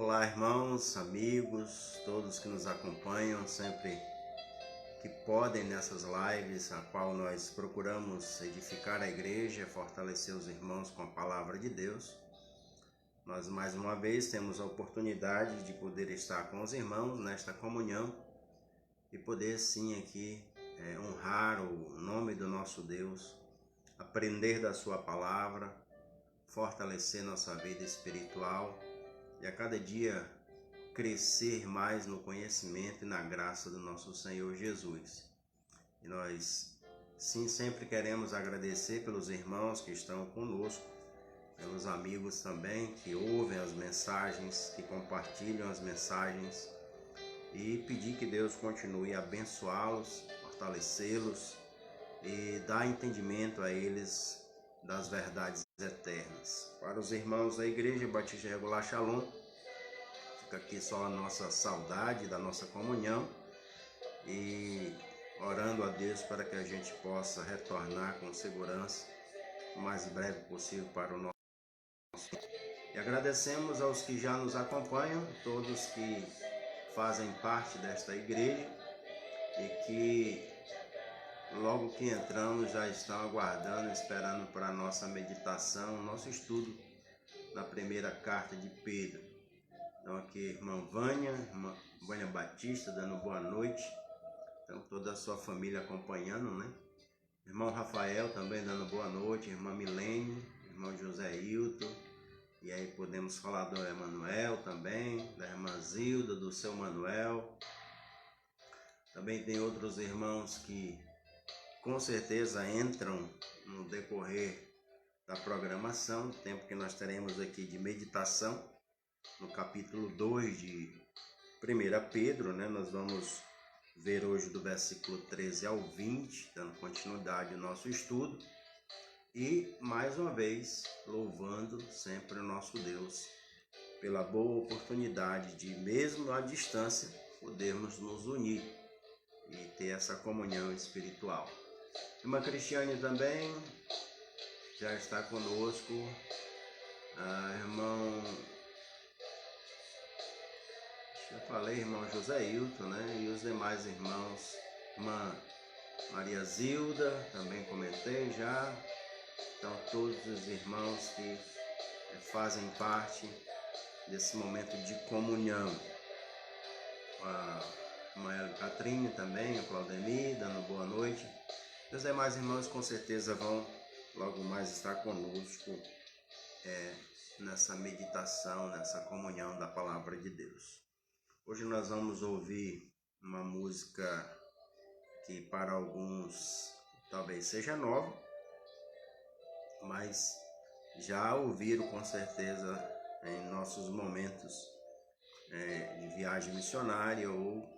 Olá, irmãos, amigos, todos que nos acompanham sempre que podem nessas lives, a qual nós procuramos edificar a igreja, fortalecer os irmãos com a palavra de Deus. Nós mais uma vez temos a oportunidade de poder estar com os irmãos nesta comunhão e poder sim aqui honrar o nome do nosso Deus, aprender da sua palavra, fortalecer nossa vida espiritual e a cada dia crescer mais no conhecimento e na graça do nosso Senhor Jesus. E nós, sim, sempre queremos agradecer pelos irmãos que estão conosco, pelos amigos também que ouvem as mensagens, que compartilham as mensagens e pedir que Deus continue a abençoá-los, fortalecê-los e dar entendimento a eles das verdades eternas. Para os irmãos da Igreja Batista Regular Shalom, fica aqui só a nossa saudade da nossa comunhão e orando a Deus para que a gente possa retornar com segurança o mais breve possível para o nosso. E agradecemos aos que já nos acompanham, todos que fazem parte desta igreja e que logo que entramos já estão aguardando, esperando para a nossa meditação, nosso estudo na primeira carta de Pedro. Então aqui irmã Vânia Batista dando boa noite. Então toda a sua família acompanhando, né? Irmão Rafael também dando boa noite, irmã Milene, irmão José Hilton. E aí podemos falar do Emanuel também, da irmã Zilda, do seu Manuel. Também tem outros irmãos que com certeza entram no decorrer da programação, tempo que nós teremos aqui de meditação, no capítulo 2 de 1 Pedro, né? Nós vamos ver hoje do versículo 13 ao 20, dando continuidade ao nosso estudo. E, mais uma vez, louvando sempre o nosso Deus pela boa oportunidade de, mesmo à distância, podermos nos unir e ter essa comunhão espiritual. Irmã Cristiane também já está conosco, irmão José Hilton, né? E os demais irmãos, irmã Maria Zilda, também comentei já. Então todos os irmãos que fazem parte desse momento de comunhão. A irmã Catrine também, a Claudemir, dando boa noite. E os demais irmãos com certeza vão logo mais estar conosco nessa meditação, nessa comunhão da palavra de Deus. Hoje nós vamos ouvir uma música que para alguns talvez seja nova, mas já ouviram com certeza em nossos momentos de viagem missionária ou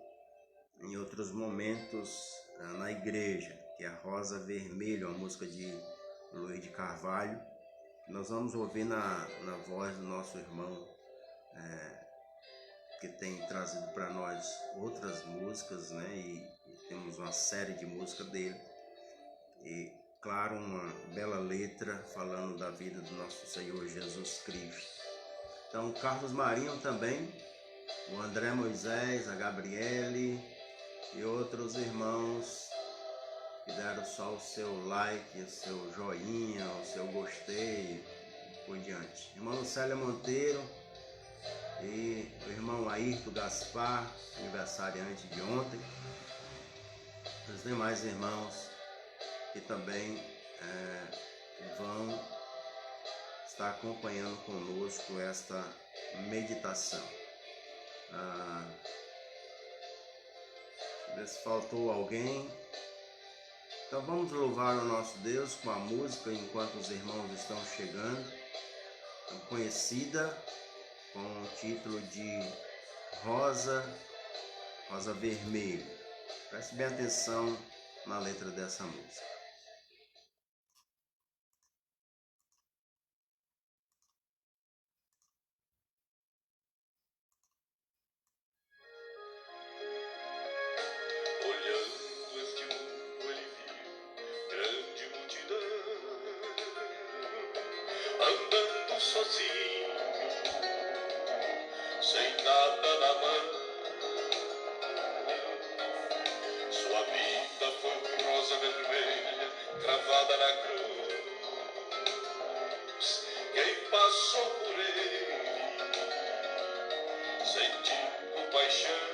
em outros momentos na igreja, que é a Rosa Vermelha, uma música de Luiz de Carvalho, que nós vamos ouvir na voz do nosso irmão, que tem trazido para nós outras músicas, né? E temos uma série de músicas dele. E, claro, uma bela letra falando da vida do nosso Senhor Jesus Cristo. Então, o Carlos Marinho também, o André Moisés, a Gabriele e outros irmãos que deram só o seu like, o seu joinha, o seu gostei e por diante. Irmã Lucélia Monteiro e o irmão Ayrton Gaspar, aniversariante de ontem. Os demais irmãos que também vão estar acompanhando conosco esta meditação. Ver se faltou alguém. Então vamos louvar o nosso Deus com a música enquanto os irmãos estão chegando, conhecida com o título de Rosa Vermelha. Preste bem atenção na letra dessa música. Andando sozinho, sem nada na mão. Sua vida foi rosa vermelha cravada na cruz. Quem passou por ele sentiu compaixão.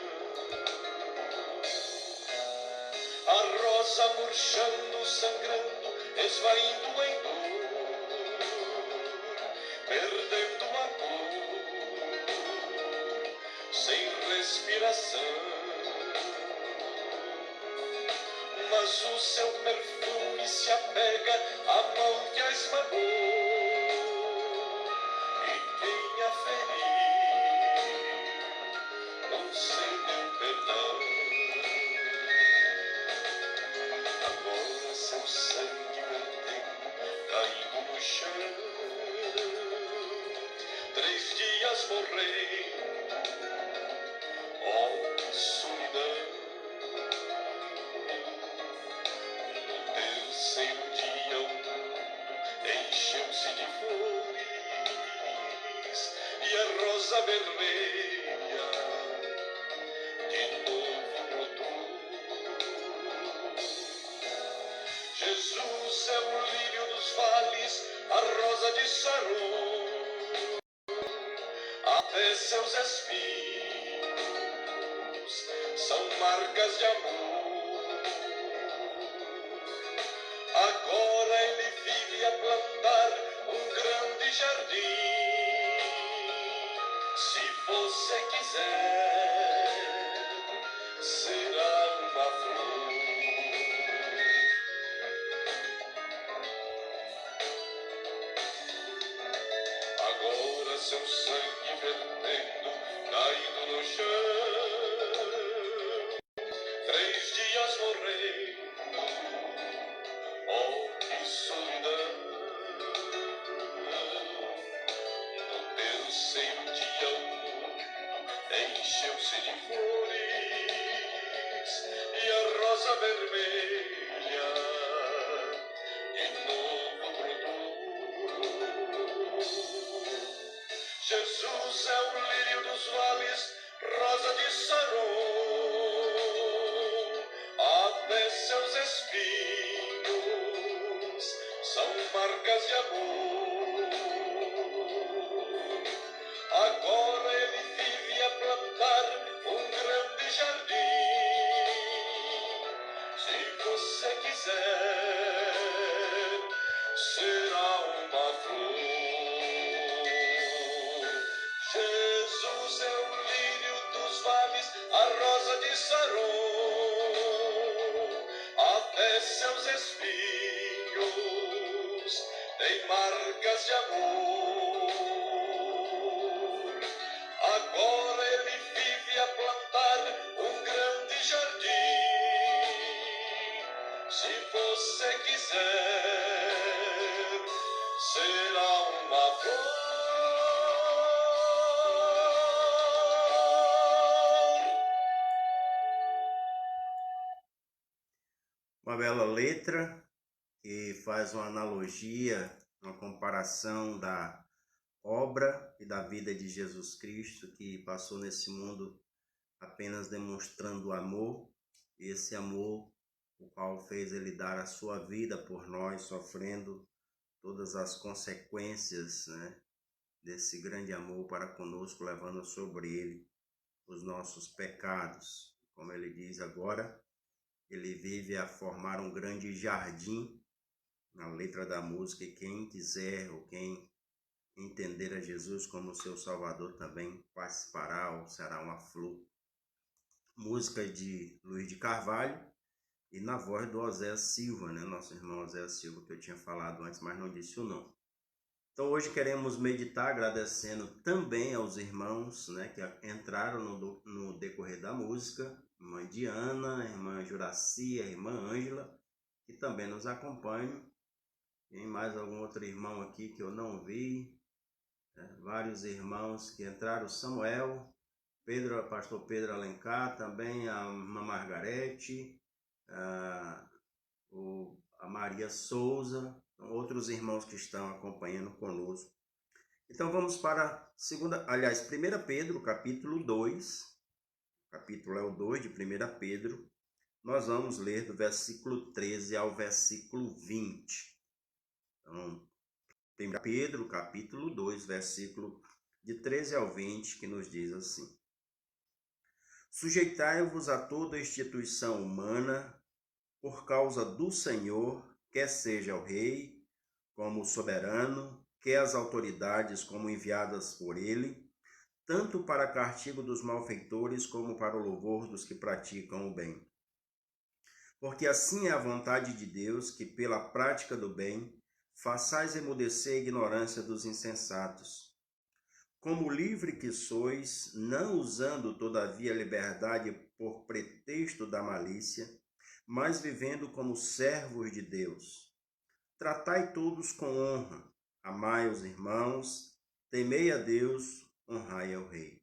A rosa murchando, sangrando, esvaindo em dor, perdendo a cor, sem respiração. Mas o seu perfume se apega à mão que a esmagou, e quem a feriu não sente perdão. Agora seu sangue vertendo, caindo no chão, 3 dias morrendo, oh que solidão. No terceiro dia o mundo encheu-se de flores, e a rosa vermelha de novo brotou. Jesus é o lírio dos vales, a rosa de Saron, até seus espinhos são marcas de amor. Agora ele vive a plantar um grande jardim. Se você quiser, será uma flor. Agora seu sangue vertendo, caindo no chão, 3 dias morrendo, oh que solidão. No terceiro dia o mundo encheu-se de flores, e a rosa vermelha de novo brotou. Jesus é o lírio dos vales, rosa de Saron, até seus espinhos são marcas de amor. Agora ele vive a plantar um grande jardim. Se você quiser, será uma flor. Jesus é o lírio dos vales, a rosa de Saron, até seus espinhos têm marcas de amor. Agora ele vive a plantar um grande jardim. Se você quiser, será uma flor. Uma bela letra que faz uma analogia, uma comparação da obra e da vida de Jesus Cristo, que passou nesse mundo apenas demonstrando o amor, e esse amor o qual fez ele dar a sua vida por nós, sofrendo todas as consequências, né, desse grande amor para conosco, levando sobre ele os nossos pecados. Como ele diz agora, ele vive a formar um grande jardim, na letra da música, e quem quiser ou quem entender a Jesus como seu Salvador também participará ou será uma flor. Música de Luiz de Carvalho e na voz do Oséias Silva, né? Nosso irmão Oséias Silva, que eu tinha falado antes, mas não disse o nome. Então hoje queremos meditar agradecendo também aos irmãos, né, que entraram no decorrer da música, irmã Diana, irmã Juracia, irmã Ângela, que também nos acompanham. Tem mais algum outro irmão aqui que eu não vi, né? Vários irmãos que entraram, Samuel, Pedro, pastor Pedro Alencar, também a irmã Margarete, a Maria Souza, outros irmãos que estão acompanhando conosco. Então vamos para 1 Pedro, capítulo 2. O capítulo é o 2 de 1 Pedro. Nós vamos ler do versículo 13 ao versículo 20. Então, 1 Pedro, capítulo 2, versículo de 13 ao 20, que nos diz assim: Sujeitai-vos a toda instituição humana por causa do Senhor, quer seja o rei como soberano, quer as autoridades como enviadas por ele, tanto para castigo dos malfeitores como para o louvor dos que praticam o bem. Porque assim é a vontade de Deus, que pela prática do bem façais emudecer a ignorância dos insensatos. Como livre que sois, não usando todavia a liberdade por pretexto da malícia, mas vivendo como servos de Deus. Tratai todos com honra, amai os irmãos, temei a Deus, honrai ao Rei.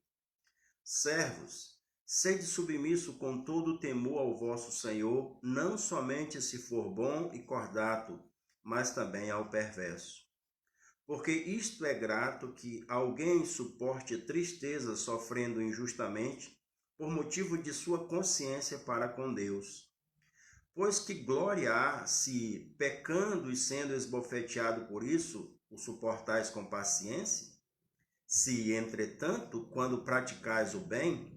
Servos, sede submisso com todo temor ao vosso Senhor, não somente se for bom e cordato, mas também ao perverso. Porque isto é grato que alguém suporte tristeza sofrendo injustamente, por motivo de sua consciência para com Deus. Pois que glória há se, pecando e sendo esbofeteado por isso, o suportais com paciência? Se, entretanto, quando praticais o bem,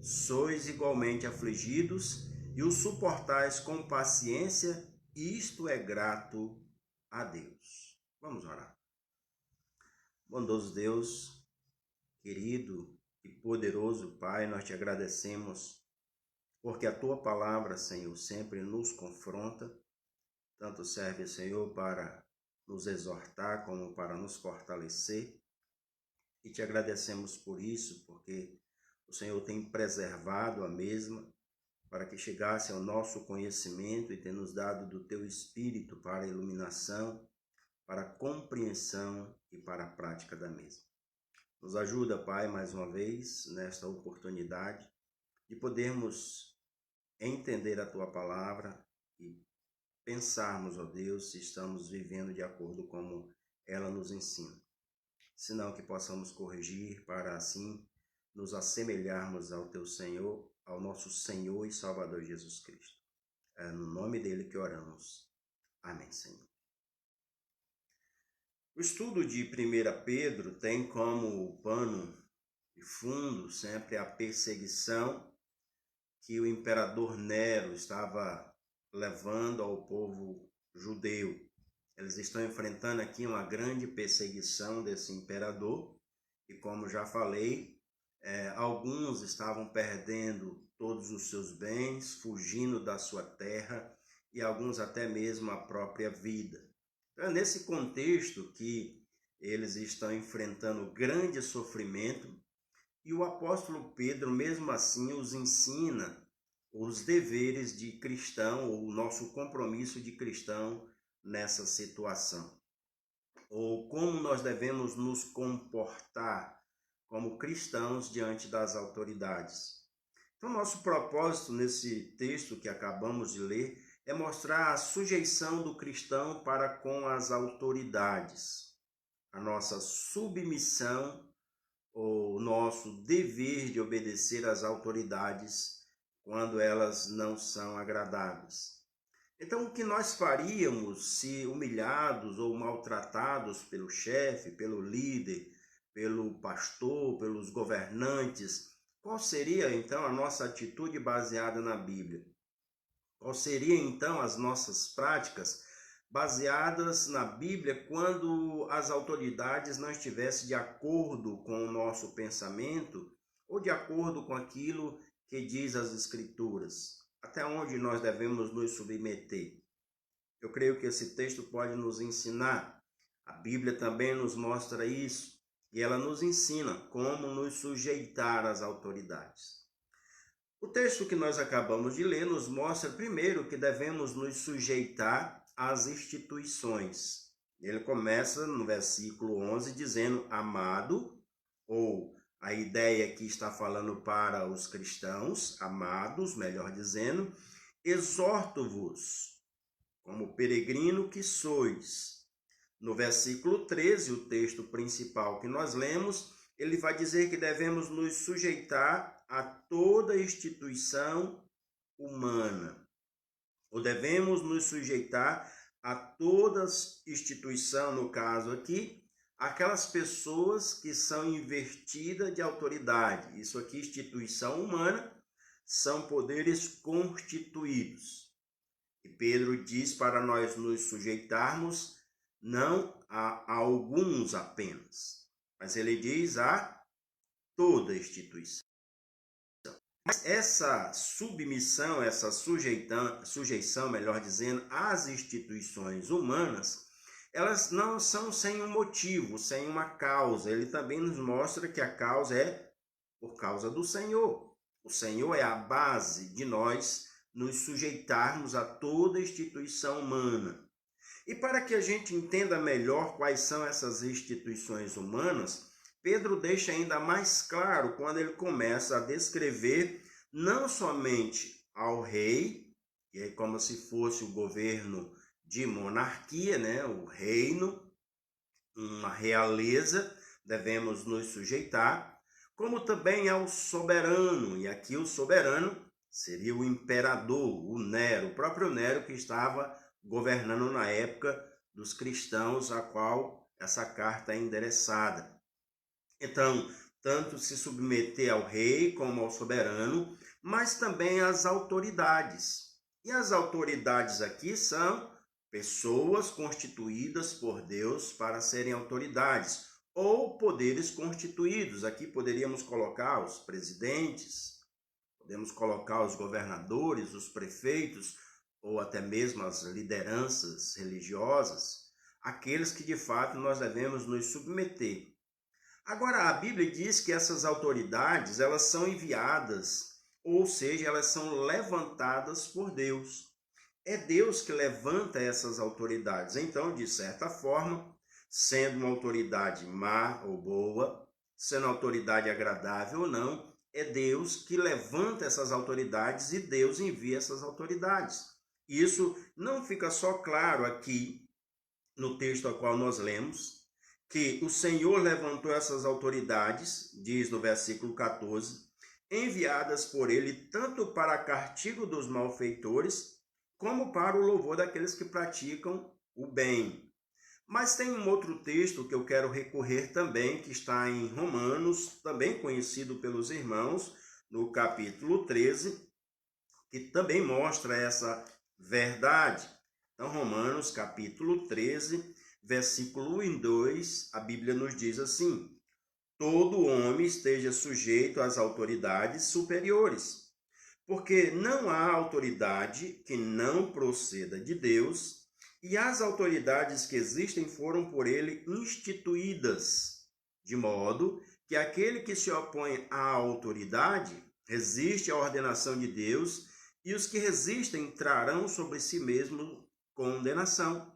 sois igualmente afligidos e o suportais com paciência, isto é grato a Deus. Vamos orar. Bondoso Deus, querido e poderoso Pai, nós te agradecemos porque a tua palavra, Senhor, sempre nos confronta, tanto serve, Senhor, para nos exortar como para nos fortalecer. E te agradecemos por isso, porque o Senhor tem preservado a mesma para que chegasse ao nosso conhecimento e tem nos dado do teu Espírito para a iluminação, para a compreensão e para a prática da mesma. Nos ajuda, Pai, mais uma vez, nesta oportunidade de podermos entender a tua palavra e pensarmos, ó Deus, se estamos vivendo de acordo como ela nos ensina. Senão que possamos corrigir para assim nos assemelharmos ao teu Senhor, ao nosso Senhor e Salvador Jesus Cristo. É no nome dele que oramos. Amém, Senhor. O estudo de 1 Pedro tem como pano de fundo sempre a perseguição que o imperador Nero estava levando ao povo judeu. Eles estão enfrentando aqui uma grande perseguição desse imperador e, como já falei, alguns estavam perdendo todos os seus bens, fugindo da sua terra e alguns até mesmo a própria vida. Então, é nesse contexto que eles estão enfrentando grande sofrimento e o apóstolo Pedro, mesmo assim, os ensina os deveres de cristão, ou o nosso compromisso de cristão nessa situação. Ou como nós devemos nos comportar como cristãos diante das autoridades. Então, nosso propósito nesse texto que acabamos de ler é mostrar a sujeição do cristão para com as autoridades, a nossa submissão, o nosso dever de obedecer às autoridades quando elas não são agradáveis. Então, o que nós faríamos se humilhados ou maltratados pelo chefe, pelo líder, pelo pastor, pelos governantes? Qual seria, então, a nossa atitude baseada na Bíblia? Qual seria, então, as nossas práticas baseadas na Bíblia quando as autoridades não estivessem de acordo com o nosso pensamento ou de acordo com aquilo que diz as Escrituras? Até onde nós devemos nos submeter? Eu creio que esse texto pode nos ensinar. A Bíblia também nos mostra isso e ela nos ensina como nos sujeitar às autoridades. O texto que nós acabamos de ler nos mostra primeiro que devemos nos sujeitar às instituições. Ele começa no versículo 11 dizendo: amado, ou a ideia que está falando para os cristãos, amados, melhor dizendo, exorto-vos, como peregrino que sois, no versículo 13, o texto principal que nós lemos, ele vai dizer que devemos nos sujeitar a toda instituição humana, ou devemos nos sujeitar a toda instituição, no caso aqui, aquelas pessoas que são investidas de autoridade. Isso aqui, instituição humana, são poderes constituídos. E Pedro diz para nós nos sujeitarmos não a alguns apenas, mas ele diz a toda instituição. Mas essa submissão, essa sujeição, melhor dizendo, às instituições humanas, elas não são sem um motivo, sem uma causa. Ele também nos mostra que a causa é por causa do Senhor. O Senhor é a base de nós nos sujeitarmos a toda instituição humana. E para que a gente entenda melhor quais são essas instituições humanas, Pedro deixa ainda mais claro quando ele começa a descrever não somente ao rei, que é como se fosse o governo de monarquia, né? O reino, uma realeza, devemos nos sujeitar, como também ao soberano, e aqui o soberano seria o imperador, o Nero, o próprio Nero que estava governando na época dos cristãos, a qual essa carta é endereçada. Então, tanto se submeter ao rei como ao soberano, mas também às autoridades. E as autoridades aqui são pessoas constituídas por Deus para serem autoridades, ou poderes constituídos. Aqui poderíamos colocar os presidentes, podemos colocar os governadores, os prefeitos, ou até mesmo as lideranças religiosas, aqueles que de fato nós devemos nos submeter. Agora, a Bíblia diz que essas autoridades, elas são enviadas, ou seja, elas são levantadas por Deus. É Deus que levanta essas autoridades. Então, de certa forma, sendo uma autoridade má ou boa, sendo uma autoridade agradável ou não, é Deus que levanta essas autoridades e Deus envia essas autoridades. Isso não fica só claro aqui no texto ao qual nós lemos, que o Senhor levantou essas autoridades, diz no versículo 14, enviadas por ele tanto para castigo dos malfeitores, como para o louvor daqueles que praticam o bem. Mas tem um outro texto que eu quero recorrer também, que está em Romanos, também conhecido pelos irmãos, no capítulo 13, que também mostra essa verdade. Então, Romanos, capítulo 13, versículo 1 e 2, a Bíblia nos diz assim: todo homem esteja sujeito às autoridades superiores, porque não há autoridade que não proceda de Deus, e as autoridades que existem foram por ele instituídas, de modo que aquele que se opõe à autoridade resiste à ordenação de Deus, e os que resistem trarão sobre si mesmo condenação.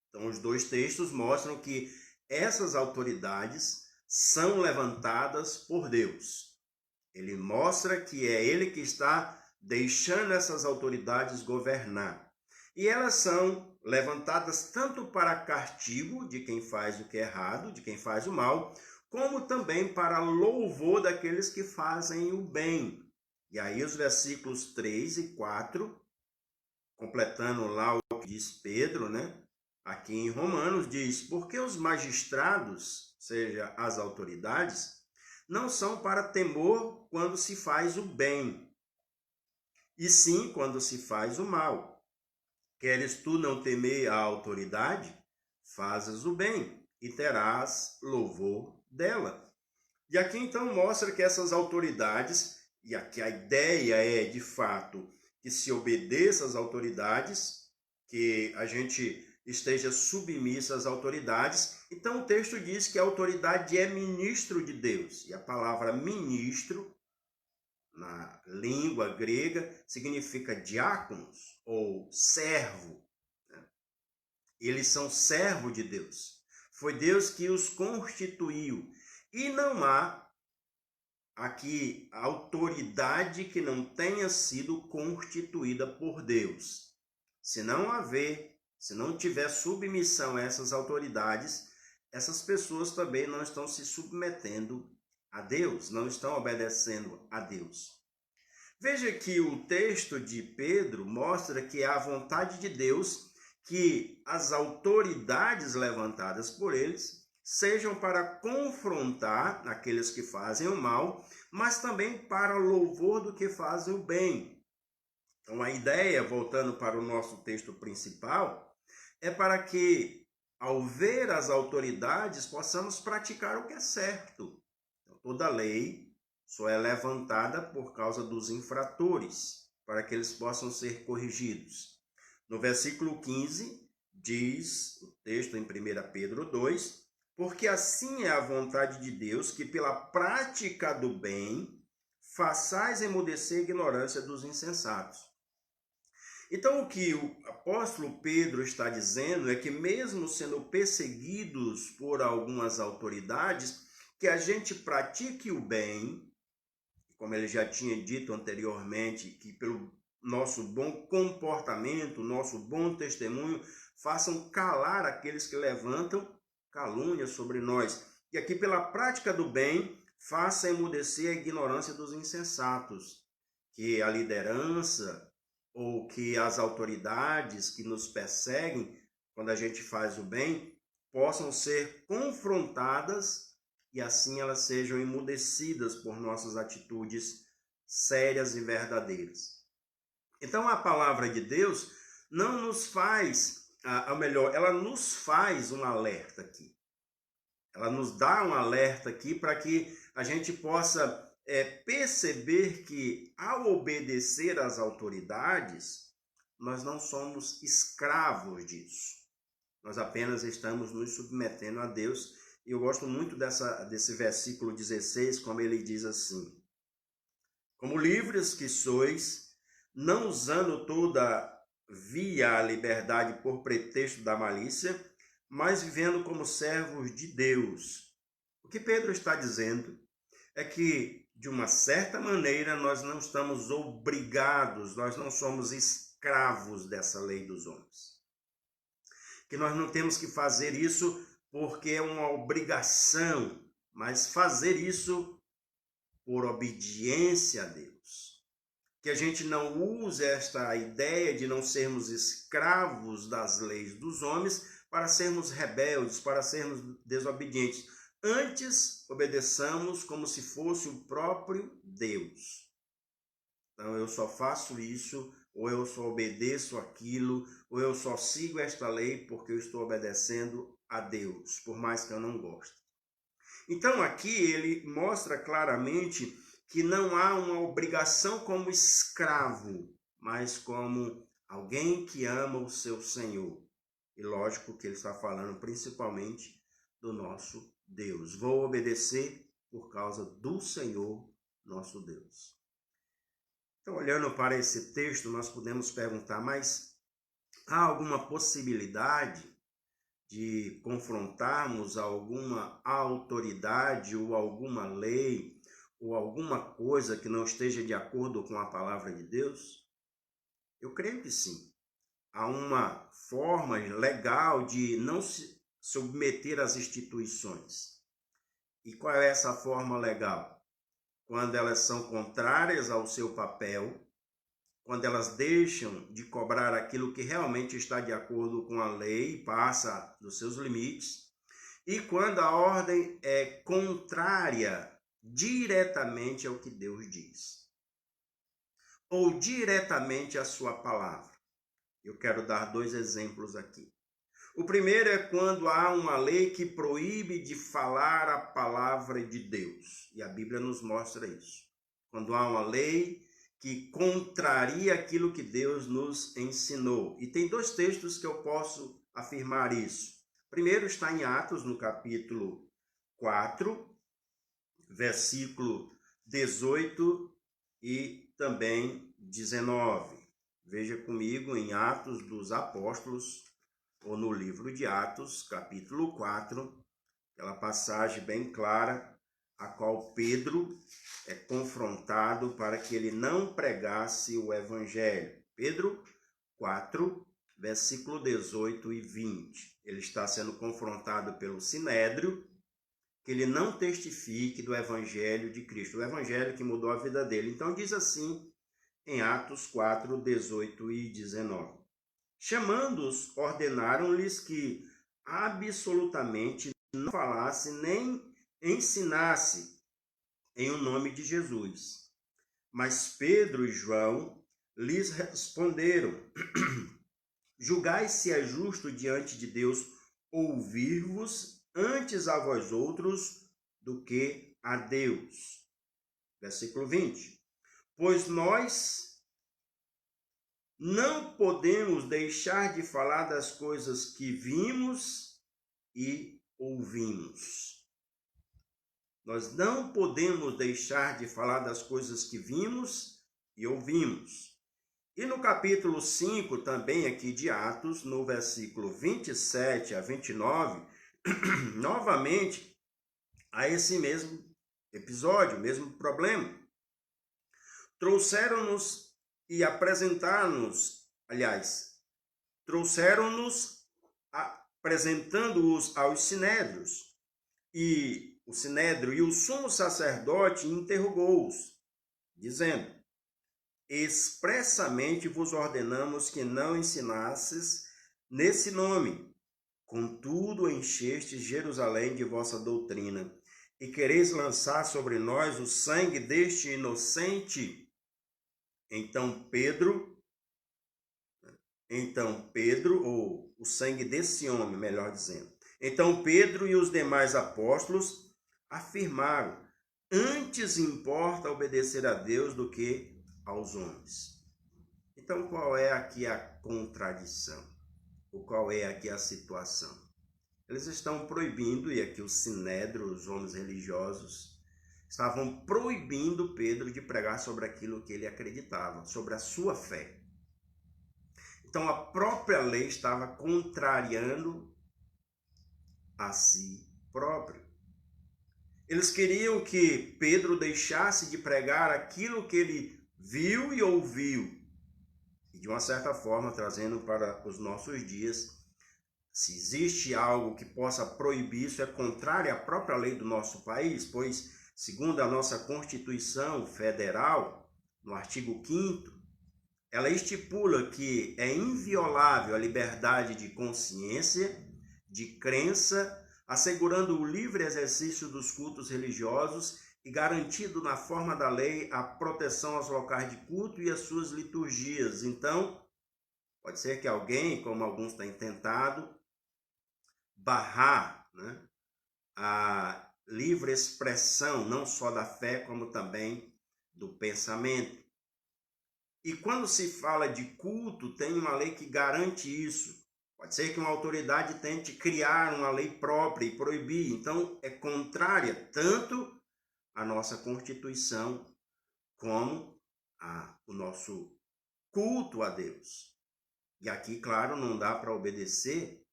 Então, os dois textos mostram que essas autoridades são levantadas por Deus. Ele mostra que é ele que está deixando essas autoridades governar. E elas são levantadas tanto para castigo de quem faz o que é errado, de quem faz o mal, como também para louvor daqueles que fazem o bem. E aí os versículos 3 e 4, completando lá o que diz Pedro, né? Aqui em Romanos diz: porque os magistrados, seja as autoridades, não são para temor quando se faz o bem, e sim quando se faz o mal. Queres tu não temer a autoridade? Fazes o bem e terás louvor dela. E aqui então mostra que essas autoridades, e aqui a ideia é de fato que se obedeça às autoridades, que a gente esteja submissa às autoridades. Então o texto diz que a autoridade é ministro de Deus. E a palavra ministro, na língua grega, significa diáconos ou servo. Eles são servo de Deus. Foi Deus que os constituiu. E não há aqui autoridade que não tenha sido constituída por Deus. Se não haver Se não tiver submissão a essas autoridades, essas pessoas também não estão se submetendo a Deus, não estão obedecendo a Deus. Veja que o texto de Pedro mostra que é a vontade de Deus que as autoridades levantadas por eles sejam para confrontar aqueles que fazem o mal, mas também para louvor do que fazem o bem. Então a ideia, voltando para o nosso texto principal, é para que, ao ver as autoridades, possamos praticar o que é certo. Então, toda lei só é levantada por causa dos infratores, para que eles possam ser corrigidos. No versículo 15, diz o texto em 1 Pedro 2, porque assim é a vontade de Deus, que pela prática do bem, façais emudecer a ignorância dos insensatos. Então, o que o apóstolo Pedro está dizendo é que, mesmo sendo perseguidos por algumas autoridades, que a gente pratique o bem, como ele já tinha dito anteriormente, que pelo nosso bom comportamento, nosso bom testemunho, façam calar aqueles que levantam calúnia sobre nós. E aqui, pela prática do bem, faça emudecer a ignorância dos insensatos, que a liderança ou que as autoridades que nos perseguem, quando a gente faz o bem, possam ser confrontadas e assim elas sejam emudecidas por nossas atitudes sérias e verdadeiras. Então a palavra de Deus não nos faz, ou melhor, ela nos faz um alerta aqui. Ela nos dá um alerta aqui para que a gente possa perceber que, ao obedecer às autoridades, nós não somos escravos disso. Nós apenas estamos nos submetendo a Deus. E eu gosto muito desse versículo 16, como ele diz assim: como livres que sois, não usando todavia a liberdade por pretexto da malícia, mas vivendo como servos de Deus. O que Pedro está dizendo é que, de uma certa maneira, nós não estamos obrigados, nós não somos escravos dessa lei dos homens. Que nós não temos que fazer isso porque é uma obrigação, mas fazer isso por obediência a Deus. Que a gente não use esta ideia de não sermos escravos das leis dos homens para sermos rebeldes, para sermos desobedientes. Antes, obedeçamos como se fosse o próprio Deus. Então, eu só faço isso, ou eu só obedeço aquilo, ou eu só sigo esta lei porque eu estou obedecendo a Deus, por mais que eu não goste. Então, aqui ele mostra claramente que não há uma obrigação como escravo, mas como alguém que ama o seu Senhor. E lógico que ele está falando principalmente do nosso Deus. Vou obedecer por causa do Senhor, nosso Deus. Então, olhando para esse texto, nós podemos perguntar, mas há alguma possibilidade de confrontarmos alguma autoridade ou alguma lei ou alguma coisa que não esteja de acordo com a palavra de Deus? Eu creio que sim. Há uma forma legal de não se submeter às instituições. E qual é essa forma legal? Quando elas são contrárias ao seu papel, quando elas deixam de cobrar aquilo que realmente está de acordo com a lei e passa dos seus limites, e quando a ordem é contrária diretamente ao que Deus diz, ou diretamente à sua palavra. Eu quero dar 2 exemplos aqui. O primeiro é quando há uma lei que proíbe de falar a palavra de Deus. E a Bíblia nos mostra isso. Quando há uma lei que contraria aquilo que Deus nos ensinou. E tem 2 textos que eu posso afirmar isso. Primeiro está em Atos, no capítulo 4, versículo 18 e também 19. Veja comigo em Atos dos Apóstolos, ou no livro de Atos, capítulo 4, aquela passagem bem clara, a qual Pedro é confrontado para que ele não pregasse o evangelho. Pedro 4, versículo 18 e 20. Ele está sendo confrontado pelo Sinédrio, que ele não testifique do evangelho de Cristo, o evangelho que mudou a vida dele. Então diz assim em Atos 4, 18 e 19. Chamando-os, ordenaram-lhes que absolutamente não falasse nem ensinasse em o nome de Jesus. Mas Pedro e João lhes responderam: julgai se é justo diante de Deus ouvir-vos antes a vós outros do que a Deus. Versículo 20. Pois nós não podemos deixar de falar das coisas que vimos e ouvimos. Nós não podemos deixar de falar das coisas que vimos e ouvimos. E no capítulo 5, também aqui de Atos, no versículo 27 a 29, novamente, há esse mesmo episódio, mesmo problema. Trouxeram-nos e apresentaram-nos, apresentando-os aos sinédrios. E o sinédrio e o sumo sacerdote interrogou-os, dizendo: expressamente vos ordenamos que não ensinasses nesse nome. Contudo, enchestes Jerusalém de vossa doutrina, e quereis lançar sobre nós o sangue deste inocente. Então Pedro, ou o sangue desse homem, melhor dizendo. Então Pedro e os demais apóstolos afirmaram: antes importa obedecer a Deus do que aos homens. Então, qual é aqui a contradição? Ou qual é aqui a situação? Eles estão proibindo, e aqui o sinédrio, os homens religiosos, estavam proibindo Pedro de pregar sobre aquilo que ele acreditava, sobre a sua fé. Então, a própria lei estava contrariando a si próprio. Eles queriam que Pedro deixasse de pregar aquilo que ele viu e ouviu. E de uma certa forma, trazendo para os nossos dias, se existe algo que possa proibir isso, é contrário à própria lei do nosso país, pois, segundo a nossa Constituição Federal, no artigo 5º, ela estipula que é inviolável a liberdade de consciência, de crença, assegurando o livre exercício dos cultos religiosos e garantido na forma da lei a proteção aos locais de culto e às suas liturgias. Então, pode ser que alguém, como alguns têm tentado, barrar, a livre expressão, não só da fé, como também do pensamento. E quando se fala de culto, tem uma lei que garante isso. Pode ser que uma autoridade tente criar uma lei própria e proibir. Então, é contrária tanto à nossa Constituição como o nosso culto a Deus. E aqui, claro, não dá para obedecer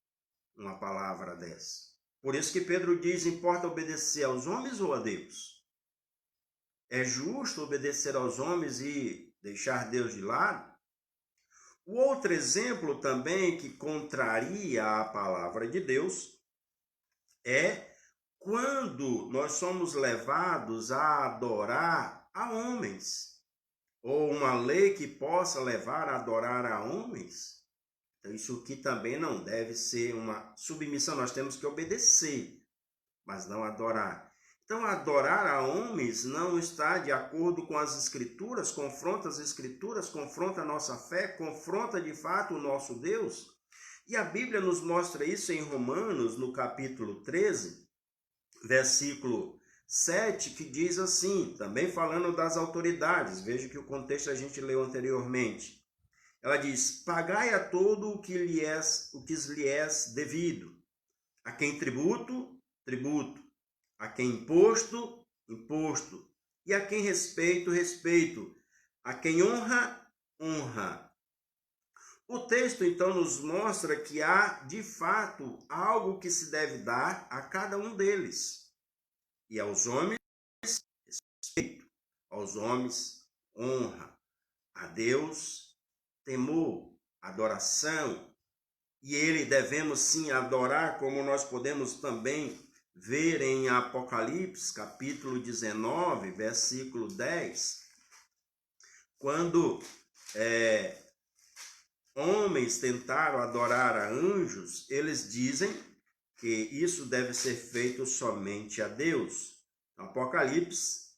uma palavra dessa. Por isso que Pedro diz: importa obedecer aos homens ou a Deus? É justo obedecer aos homens e deixar Deus de lado? O outro exemplo também que contraria a palavra de Deus é quando nós somos levados a adorar a homens, ou uma lei que possa levar a adorar a homens. Então, isso aqui também não deve ser uma submissão, nós temos que obedecer, mas não adorar. Então, adorar a homens não está de acordo com as Escrituras, confronta as Escrituras, confronta a nossa fé, confronta de fato o nosso Deus. E a Bíblia nos mostra isso em Romanos, no capítulo 13, versículo 7, que diz assim, também falando das autoridades, veja que o contexto a gente leu anteriormente. Ela diz: pagai a todo o que lhe é devido, a quem tributo, tributo, a quem imposto, imposto, e a quem respeito, respeito, a quem honra, honra. O texto então nos mostra que há, de fato, algo que se deve dar a cada um deles. E aos homens, respeito, aos homens, honra, a Deus, temor, adoração, e ele devemos sim adorar, como nós podemos também ver em Apocalipse, capítulo 19, versículo 10, quando homens tentaram adorar a anjos, eles dizem que isso deve ser feito somente a Deus. Apocalipse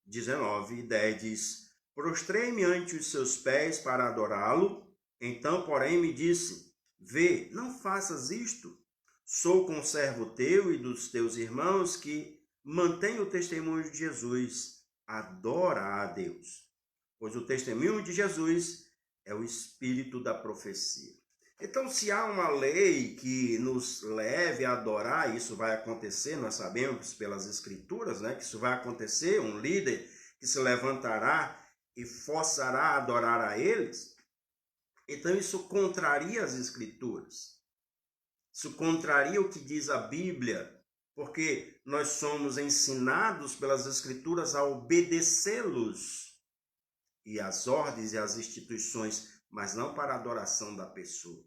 19, 10 diz: prostrei-me ante os seus pés para adorá-lo. Então, porém, me disse: vê, não faças isto. Sou conservo teu e dos teus irmãos que mantêm o testemunho de Jesus. Adora a Deus, pois o testemunho de Jesus é o espírito da profecia. Então, se há uma lei que nos leve a adorar, isso vai acontecer, nós sabemos pelas escrituras, né, que isso vai acontecer, um líder que se levantará e forçará a adorar a eles, então isso contraria as escrituras. Isso contraria o que diz a Bíblia, porque nós somos ensinados pelas escrituras a obedecê-los e as ordens e as instituições, mas não para a adoração da pessoa.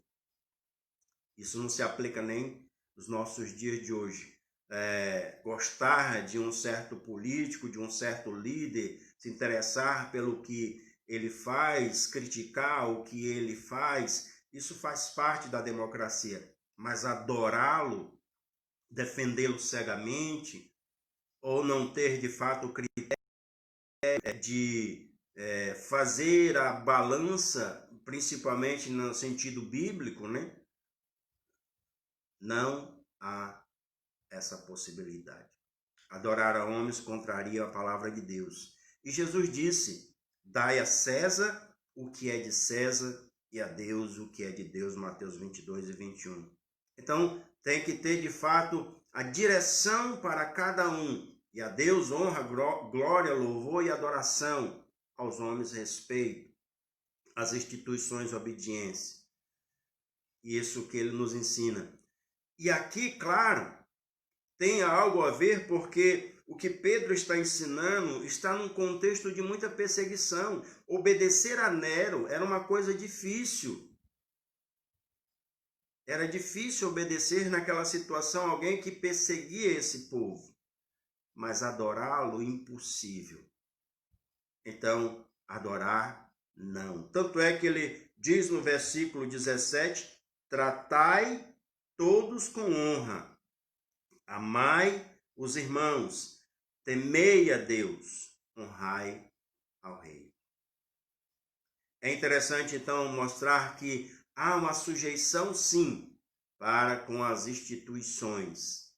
Isso não se aplica nem nos nossos dias de hoje. Gostar de um certo político, de um certo líder, se interessar pelo que ele faz, criticar o que ele faz, isso faz parte da democracia. Mas adorá-lo, defendê-lo cegamente, ou não ter de fato o critério de fazer a balança, principalmente no sentido bíblico, né? Não há essa possibilidade. Adorar a homens contraria a palavra de Deus. E Jesus disse: dai a César o que é de César e a Deus o que é de Deus, Mateus 22 e 21. Então, tem que ter de fato a direção para cada um. E a Deus honra, glória, louvor e adoração. Aos homens respeito. Às instituições obediência. Isso que ele nos ensina. E aqui, claro, tem algo a ver porque o que Pedro está ensinando está num contexto de muita perseguição. Obedecer a Nero era uma coisa difícil. Era difícil obedecer naquela situação alguém que perseguia esse povo. Mas adorá-lo, impossível. Então, adorar, não. Tanto é que ele diz no versículo 17, tratai todos com honra. Amai os irmãos, temei a Deus, honrai ao rei. É interessante, então, mostrar que há uma sujeição, sim, para com as instituições.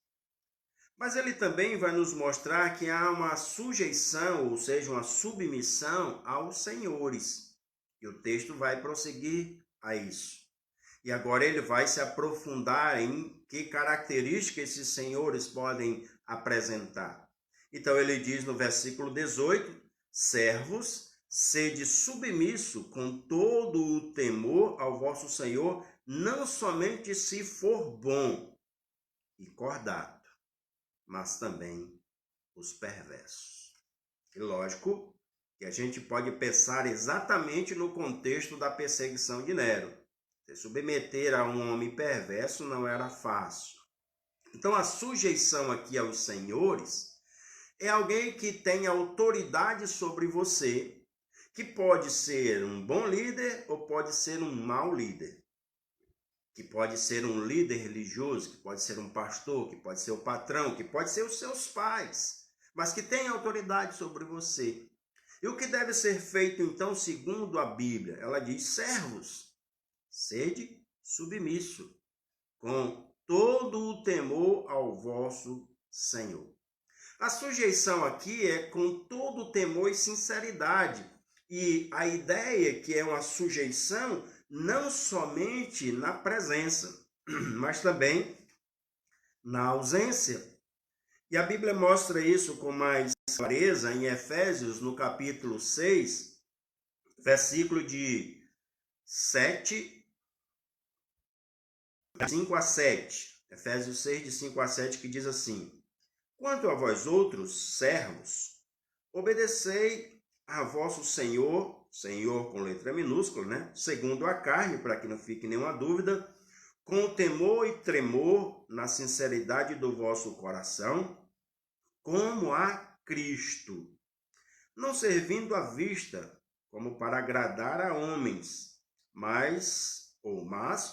Mas ele também vai nos mostrar que há uma sujeição, ou seja, uma submissão aos senhores. E o texto vai prosseguir a isso. E agora ele vai se aprofundar em que características esses senhores podem apresentar. Então ele diz no versículo 18, servos, sede submisso com todo o temor ao vosso Senhor, não somente se for bom e cordato, mas também os perversos. E lógico que a gente pode pensar exatamente no contexto da perseguição de Nero. Se submeter a um homem perverso não era fácil. Então a sujeição aqui aos senhores é alguém que tem autoridade sobre você, que pode ser um bom líder ou pode ser um mau líder. Que pode ser um líder religioso, que pode ser um pastor, que pode ser o patrão, que pode ser os seus pais, mas que tem autoridade sobre você. E o que deve ser feito então, segundo a Bíblia? Ela diz, servos, sede submisso, com todo o temor ao vosso Senhor. A sujeição aqui é com todo o temor e sinceridade. E a ideia que é uma sujeição não somente na presença, mas também na ausência. E a Bíblia mostra isso com mais clareza em Efésios, no capítulo 6, versículo de 5 a 7. Efésios 6, de 5 a 7, que diz assim: quanto a vós outros, servos, obedecei a vosso Senhor, Senhor com letra minúscula, né? Segundo a carne, para que não fique nenhuma dúvida, com temor e tremor, na sinceridade do vosso coração, como a Cristo, não servindo à vista, como para agradar a homens, mas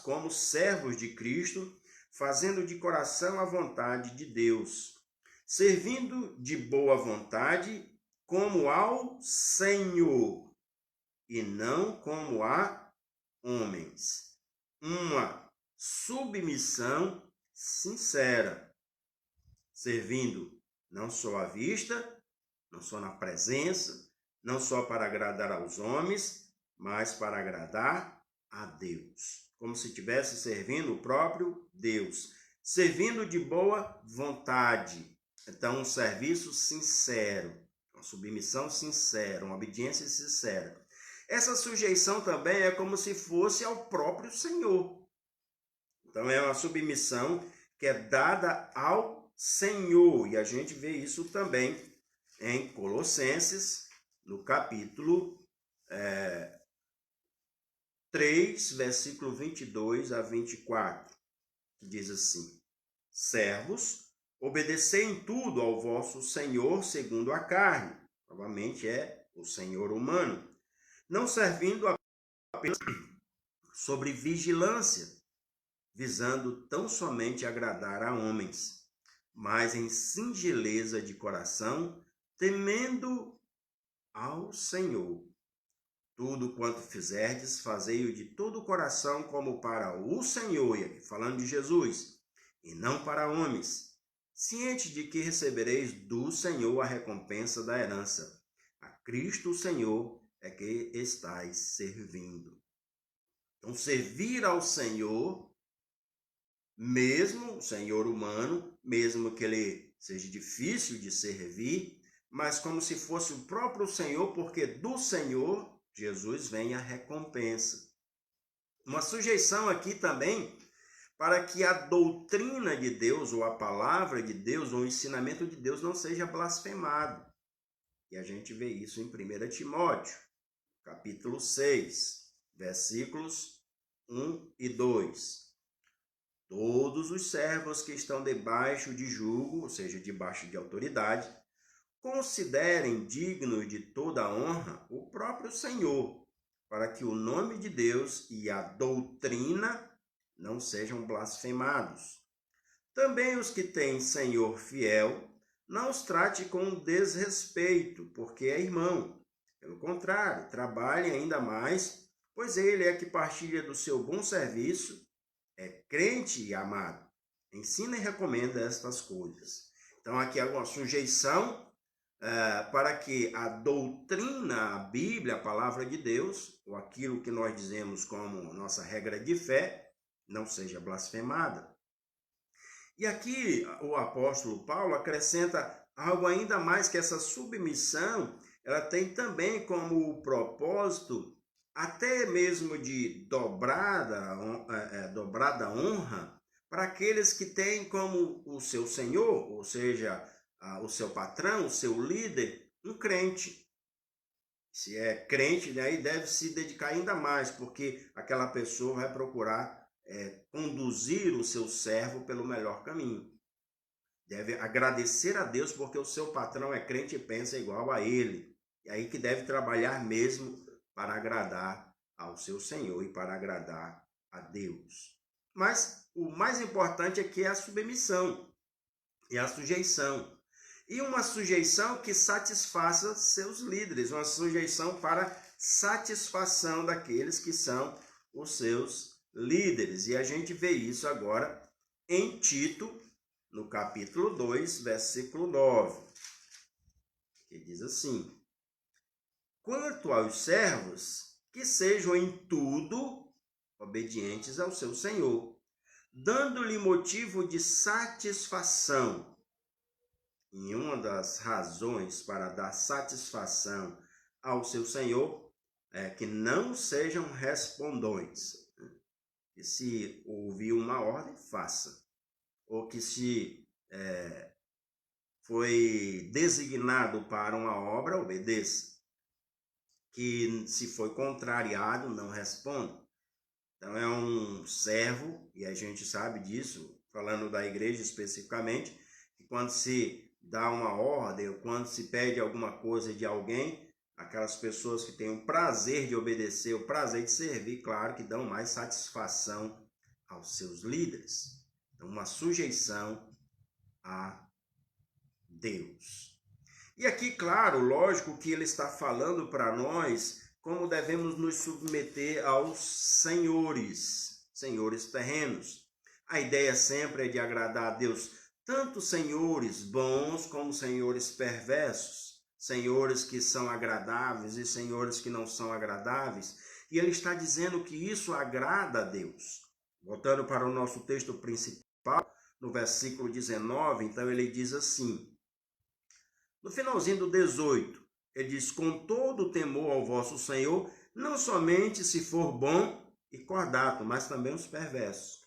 como servos de Cristo, fazendo de coração a vontade de Deus, servindo de boa vontade, como ao Senhor, e não como a homens. Uma submissão sincera, servindo não só à vista, não só na presença, não só para agradar aos homens, mas para agradar a Deus, como se estivesse servindo o próprio Deus, servindo de boa vontade. Então, um serviço sincero, uma submissão sincera, uma obediência sincera. Essa sujeição também é como se fosse ao próprio Senhor. Então, é uma submissão que é dada ao Senhor, e a gente vê isso também em Colossenses, no capítulo 3, versículo 22 a 24, que diz assim: servos, obedecei em tudo ao vosso Senhor segundo a carne, novamente é o Senhor humano, não servindo apenas sobre vigilância, visando tão somente agradar a homens, mas em singeleza de coração, temendo ao Senhor. Tudo quanto fizerdes, fazei-o de todo o coração, como para o Senhor, falando de Jesus, e não para homens, ciente de que recebereis do Senhor a recompensa da herança. A Cristo o Senhor é que estáis servindo. Então, servir ao Senhor, mesmo o Senhor humano, mesmo que ele seja difícil de servir, mas como se fosse o próprio Senhor, porque do Senhor Jesus vem a recompensa. Uma sujeição aqui também para que a doutrina de Deus, ou a palavra de Deus, ou o ensinamento de Deus não seja blasfemado. E a gente vê isso em 1 Timóteo, capítulo 6, versículos 1 e 2. Todos os servos que estão debaixo de jugo, ou seja, debaixo de autoridade, considerem digno de toda honra o próprio Senhor, para que o nome de Deus e a doutrina não sejam blasfemados. Também os que têm Senhor fiel, não os trate com desrespeito, porque é irmão. Pelo contrário, trabalhe ainda mais, pois ele é que partilha do seu bom serviço, é crente e amado. Ensina e recomenda estas coisas. Então aqui há uma sujeição para que a doutrina, a Bíblia, a palavra de Deus, ou aquilo que nós dizemos como nossa regra de fé, não seja blasfemada. E aqui o apóstolo Paulo acrescenta algo ainda mais, que essa submissão, ela tem também como propósito até mesmo de dobrada honra para aqueles que têm como o seu Senhor, ou seja, o seu patrão, o seu líder, um crente. Se é crente, aí deve se dedicar ainda mais, porque aquela pessoa vai procurar conduzir o seu servo pelo melhor caminho. Deve agradecer a Deus porque o seu patrão é crente e pensa igual a ele. E aí que deve trabalhar mesmo para agradar ao seu Senhor e para agradar a Deus. Mas o mais importante aqui é a submissão e a sujeição. E uma sujeição que satisfaça seus líderes, uma sujeição para satisfação daqueles que são os seus líderes. E a gente vê isso agora em Tito, no capítulo 2, versículo 9, que diz assim: quanto aos servos, que sejam em tudo obedientes ao seu Senhor, dando-lhe motivo de satisfação. E uma das razões para dar satisfação ao seu Senhor é que não sejam respondões. Que se ouvir uma ordem, faça. Ou que se foi designado para uma obra, obedeça. Que se foi contrariado, não responda. Então é um servo, e a gente sabe disso, falando da igreja especificamente, que quando se dá uma ordem, ou quando se pede alguma coisa de alguém, aquelas pessoas que têm o prazer de obedecer, o prazer de servir, claro que dão mais satisfação aos seus líderes. Então, uma sujeição a Deus. E aqui, claro, lógico que ele está falando para nós como devemos nos submeter aos senhores terrenos. A ideia sempre é de agradar a Deus, tanto senhores bons como senhores perversos, senhores que são agradáveis e senhores que não são agradáveis. E ele está dizendo que isso agrada a Deus. Voltando para o nosso texto principal, no versículo 19, então ele diz assim, no finalzinho do 18, ele diz, com todo temor ao vosso Senhor, não somente se for bom e cordato, mas também os perversos.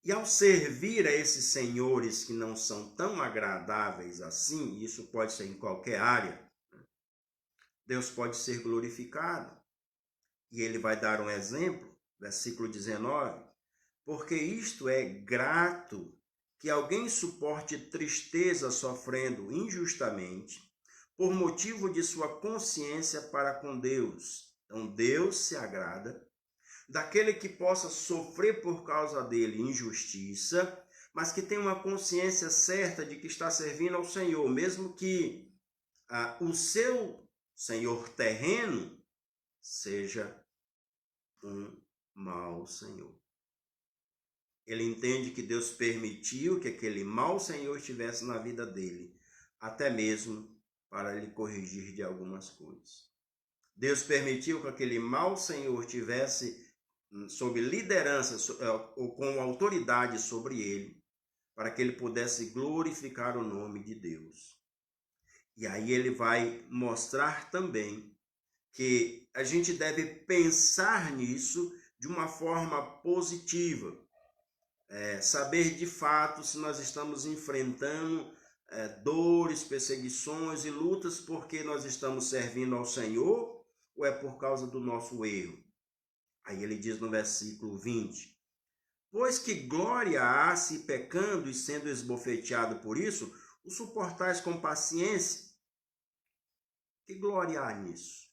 E ao servir a esses senhores que não são tão agradáveis assim, isso pode ser em qualquer área, Deus pode ser glorificado. E ele vai dar um exemplo, versículo 19, porque isto é grato que alguém suporte tristeza sofrendo injustamente, por motivo de sua consciência para com Deus. Então Deus se agrada daquele que possa sofrer por causa dele injustiça, mas que tem uma consciência certa de que está servindo ao Senhor, mesmo que o seu senhor terreno seja um mau senhor. Ele entende que Deus permitiu que aquele mau senhor estivesse na vida dele, até mesmo para lhe corrigir de algumas coisas. Deus permitiu que aquele mau senhor tivesse sob liderança ou com autoridade sobre ele, para que ele pudesse glorificar o nome de Deus. E aí ele vai mostrar também que a gente deve pensar nisso de uma forma positiva. Saber de fato se nós estamos enfrentando dores, perseguições e lutas porque nós estamos servindo ao Senhor ou é por causa do nosso erro. Aí ele diz no versículo 20, pois que glória há se pecando e sendo esbofeteado por isso, o suportais com paciência? Que glória há nisso?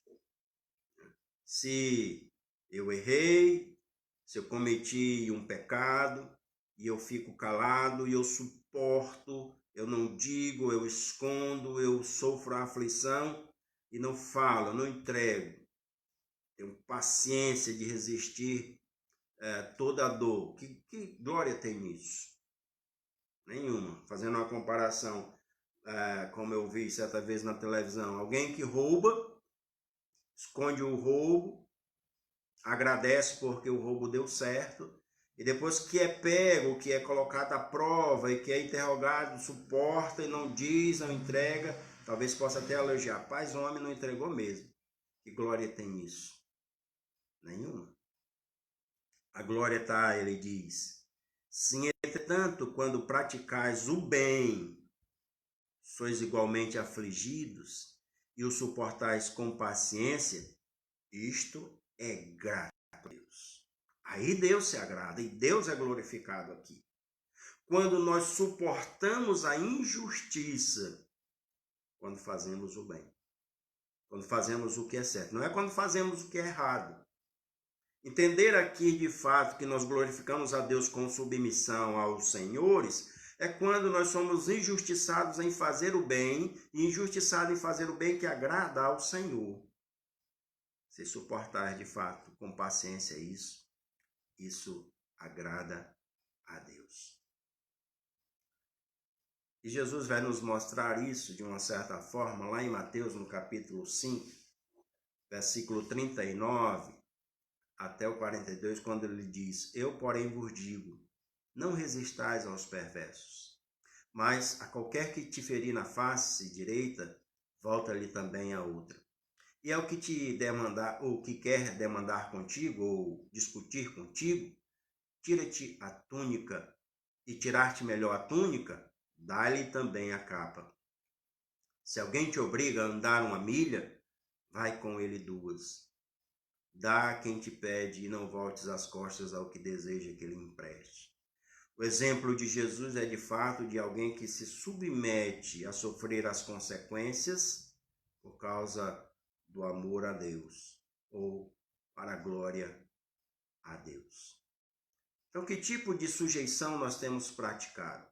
Se eu errei, se eu cometi um pecado, e eu fico calado, e eu suporto, eu não digo, eu escondo, eu sofro a aflição, e não falo, não entrego. Tenho paciência de resistir toda a dor. Que glória tem nisso? Nenhuma. Fazendo uma comparação, como eu vi certa vez na televisão, alguém que rouba, esconde o roubo, agradece porque o roubo deu certo, e depois que é pego, que é colocado à prova e que é interrogado, suporta e não diz, não entrega, talvez possa até elogiar. Rapaz, o homem não entregou mesmo. Que glória tem nisso? Nenhuma. A glória está, ele diz, sim, entretanto, quando praticais o bem, sois igualmente afligidos e o suportais com paciência, isto é grato a Deus. Aí Deus se agrada e Deus é glorificado aqui. Quando nós suportamos a injustiça, quando fazemos o bem, quando fazemos o que é certo, não é quando fazemos o que é errado. Entender aqui de fato que nós glorificamos a Deus com submissão aos senhores é quando nós somos injustiçados em fazer o bem e injustiçados em fazer o bem que agrada ao Senhor. Se suportar de fato com paciência isso agrada a Deus. E Jesus vai nos mostrar isso de uma certa forma lá em Mateus, no capítulo 5, versículo 39 até o 42, quando ele diz, eu, porém, vos digo, não resistais aos perversos, mas a qualquer que te ferir na face direita, volta-lhe também a outra. E ao que te demandar, ou que quer demandar contigo, ou discutir contigo, tira-te a túnica, e tirar-te melhor a túnica, dá-lhe também a capa. Se alguém te obriga a andar 1 milha, vai com ele 2. Dá a quem te pede e não voltes as costas ao que deseja que lhe empreste. O exemplo de Jesus é de fato de alguém que se submete a sofrer as consequências por causa do amor a Deus ou para a glória a Deus. Então, que tipo de sujeição nós temos praticado?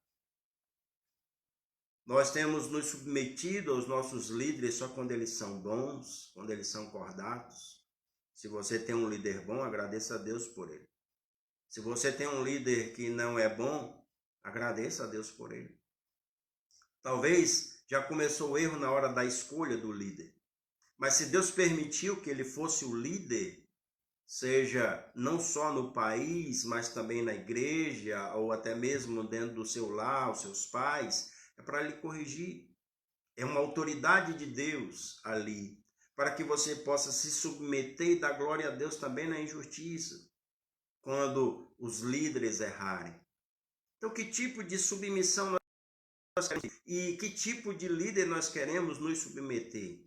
Nós temos nos submetido aos nossos líderes só quando eles são bons, quando eles são cordatos? Se você tem um líder bom, agradeça a Deus por ele. Se você tem um líder que não é bom, agradeça a Deus por ele. Talvez já começou o erro na hora da escolha do líder. Mas se Deus permitiu que ele fosse o líder, seja não só no país, mas também na igreja, ou até mesmo dentro do seu lar, os seus pais, é para lhe corrigir. É uma autoridade de Deus ali, para que você possa se submeter e dar glória a Deus também na injustiça, quando os líderes errarem. Então, que tipo de submissão nós queremos e que tipo de líder nós queremos nos submeter?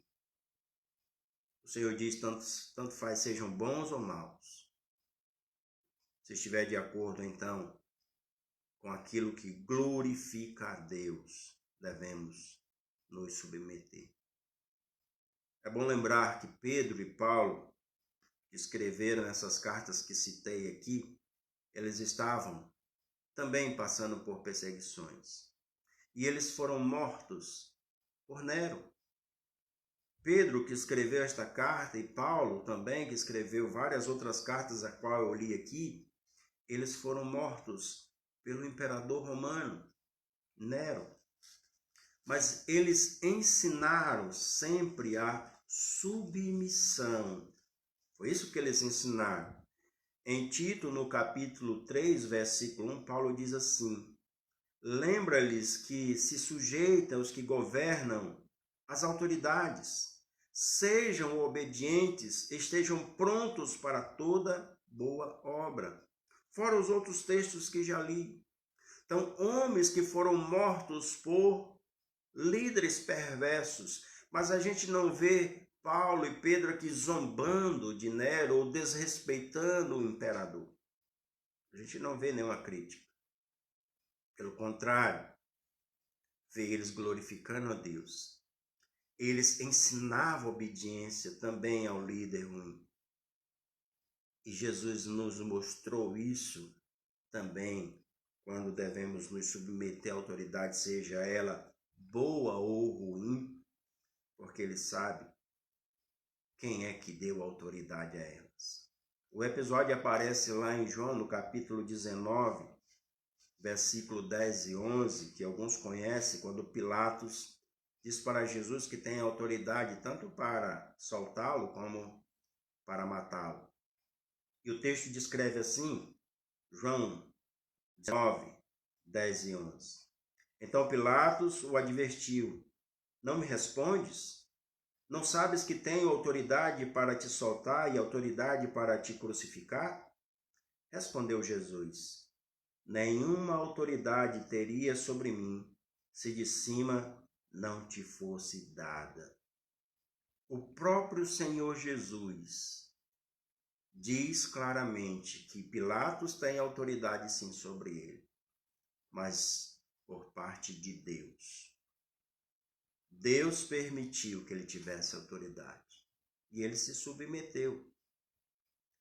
O Senhor diz, tanto faz, sejam bons ou maus. Se estiver de acordo, então, com aquilo que glorifica a Deus, devemos nos submeter. É bom lembrar que Pedro e Paulo, que escreveram essas cartas que citei aqui, eles estavam também passando por perseguições. E eles foram mortos por Nero. Pedro, que escreveu esta carta, e Paulo também, que escreveu várias outras cartas, a qual eu li aqui, eles foram mortos pelo imperador romano, Nero. Mas eles ensinaram sempre a submissão. Foi isso que eles ensinaram. Em Tito, no capítulo 3, versículo 1, Paulo diz assim: lembra-lhes que se sujeitam os que governam as autoridades, sejam obedientes, estejam prontos para toda boa obra. Fora os outros textos que já li. Então, homens que foram mortos por líderes perversos, mas a gente não vê Paulo e Pedro aqui zombando de Nero ou desrespeitando o imperador. A gente não vê nenhuma crítica. Pelo contrário, vê eles glorificando a Deus. Eles ensinavam obediência também ao líder ruim. E Jesus nos mostrou isso também quando devemos nos submeter à autoridade, seja ela boa ou ruim, porque ele sabe quem é que deu autoridade a elas. O episódio aparece lá em João, no capítulo 19, versículo 10 e 11, que alguns conhecem, quando Pilatos diz para Jesus que tem autoridade tanto para soltá-lo como para matá-lo. E o texto descreve assim, João 19, 10 e 11. Então Pilatos o advertiu: não me respondes? Não sabes que tenho autoridade para te soltar e autoridade para te crucificar? Respondeu Jesus: nenhuma autoridade teria sobre mim se de cima não te fosse dada. O próprio Senhor Jesus diz claramente que Pilatos tem autoridade sim sobre ele, mas por parte de Deus. Deus permitiu que ele tivesse autoridade e ele se submeteu,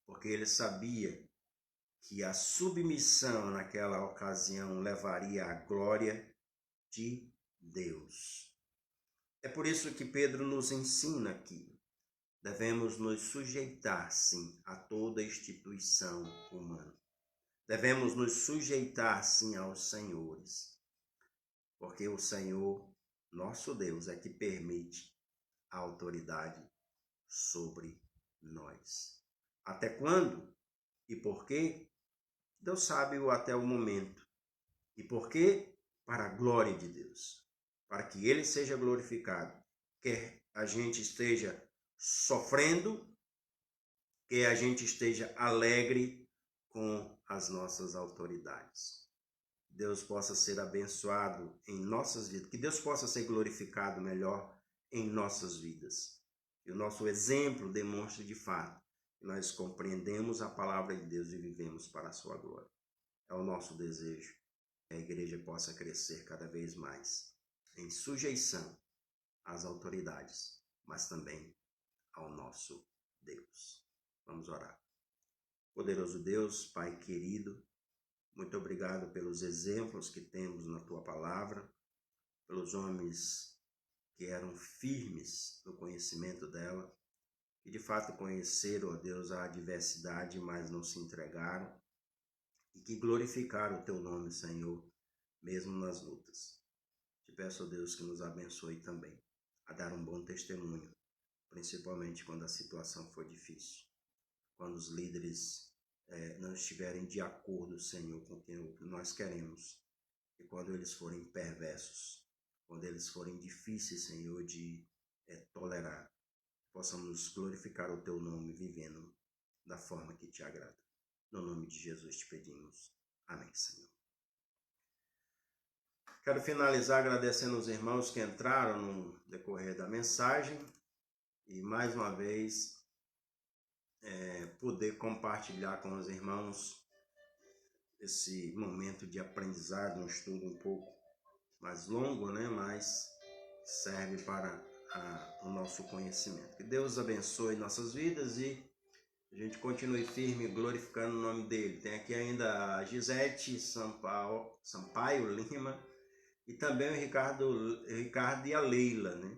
porque ele sabia que a submissão naquela ocasião levaria à glória de Deus. É por isso que Pedro nos ensina aqui. Devemos nos sujeitar, sim, a toda instituição humana. Devemos nos sujeitar, sim, aos senhores, porque o Senhor, nosso Deus, é que permite a autoridade sobre nós. Até quando e por quê? Deus sabe até o momento. E por quê? Para a glória de Deus, para que Ele seja glorificado, quer a gente esteja sofrendo, que a gente esteja alegre com as nossas autoridades. Deus possa ser abençoado em nossas vidas, que Deus possa ser glorificado melhor em nossas vidas. Que o nosso exemplo demonstre de fato nós compreendemos a palavra de Deus e vivemos para a sua glória. É o nosso desejo que a igreja possa crescer cada vez mais em sujeição às autoridades, mas também ao nosso Deus. Vamos orar. Poderoso Deus, Pai querido, muito obrigado pelos exemplos que temos na Tua palavra, pelos homens que eram firmes no conhecimento dela, que de fato conheceram, ó Deus, a adversidade, mas não se entregaram, e que glorificaram o Teu nome, Senhor, mesmo nas lutas. Te peço, ó Deus, que nos abençoe também a dar um bom testemunho, principalmente quando a situação for difícil, quando os líderes não estiverem de acordo, Senhor, com o que nós queremos, e quando eles forem perversos, quando eles forem difíceis, Senhor, de tolerar, possamos glorificar o Teu nome vivendo da forma que Te agrada. No nome de Jesus te pedimos. Amém, Senhor. Quero finalizar agradecendo os irmãos que entraram no decorrer da mensagem e, mais uma vez, poder compartilhar com os irmãos esse momento de aprendizado, um estudo um pouco mais longo, né? Mas serve para o nosso conhecimento. Que Deus abençoe nossas vidas e a gente continue firme glorificando o nome dele. Tem aqui ainda a Gisete Sampaio Lima e também o Ricardo e a Leila, né?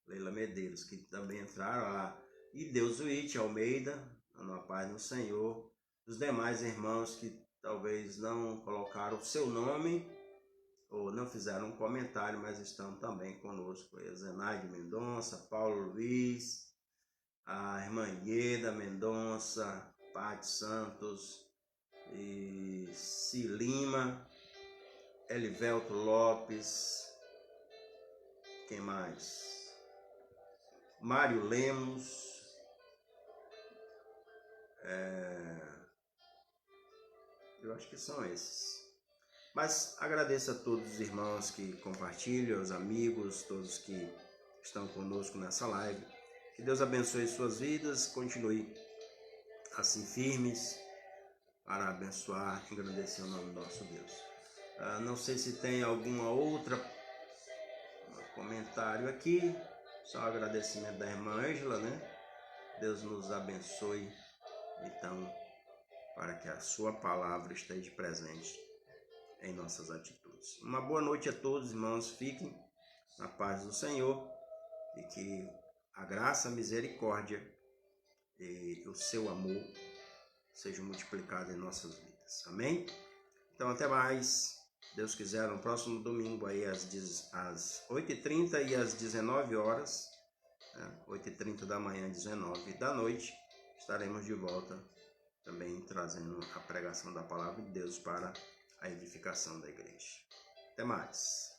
Leila Medeiros, que também entraram lá. E Deusuíte Almeida, na paz do Senhor. Os demais irmãos que talvez não colocaram o seu nome ou não fizeram um comentário, mas estão também conosco. A Zenaide Mendonça, Paulo Luiz, a irmã Ieda Mendonça, Pati Santos, e Cilima, Elivelto Lopes, quem mais? Mário Lemos, eu acho que são esses. Mas agradeço a todos os irmãos que compartilham, os amigos, todos que estão conosco nessa live. Que Deus abençoe suas vidas, continue assim firmes para abençoar e engrandecer o nome do nosso Deus. Não sei se tem alguma outra comentário aqui, só agradecimento da irmã Ângela, né? Deus nos abençoe, então, para que a sua palavra esteja presente em nossas atitudes. Uma boa noite a todos, irmãos, fiquem na paz do Senhor e que a graça, a misericórdia e o seu amor sejam multiplicados em nossas vidas. Amém? Então, até mais. Deus quiser, no próximo domingo, aí às 8h30 e às 19 horas, 8h30 da manhã, 19 da noite, estaremos de volta também trazendo a pregação da palavra de Deus para a edificação da igreja. Até mais.